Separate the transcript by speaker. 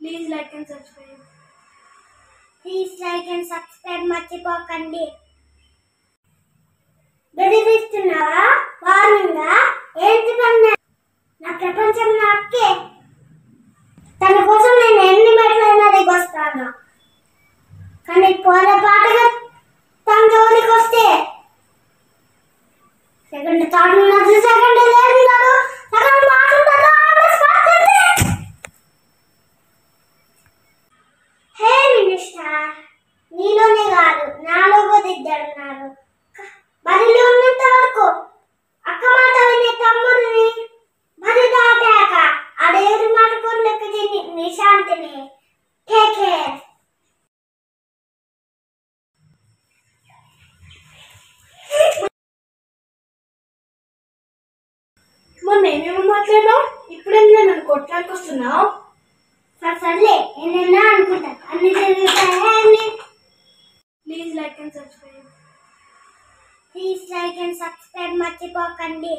Speaker 1: Please like and subscribe.
Speaker 2: Please like and subscribe మర్చిపోకండి. బెదిరిస్తున్నావా? వార్నింగా? ఏంటి పని? నా ప్రపంచం నా అక్కే. తన కోసం నేను ఎన్ని మెట్లైనా దిగొస్తాను. కానీ పొరపాటుగా తన జోలికి వస్తే సెకండ్ థర్డ్ ఉన్నది, సెకండ్ లేదు, సెకండ్ మాట్లాడతాడు. హే మినిస్టర్, నీలోనే కాదు నాలో కూడా ఇద్దరున్నారు. బదిలో ఉన్నంత వరకు అక్క మాట వినే తమ్ముడిని బది దాటాక అడేరు మాట కొల్లకి నిశాంతిని. Take care.
Speaker 1: మొన్న ఏమేమో మాట్లాడినావు, ఇప్పుడెందుకు నన్ను కొట్టడానికి వస్తున్నావు?
Speaker 2: సర్లే, ఏదైనా అనుకుంటా, అన్ని జరుగుతాయి.
Speaker 1: Please like and subscribe.
Speaker 2: Please like and subscribe మర్చిపోకండి.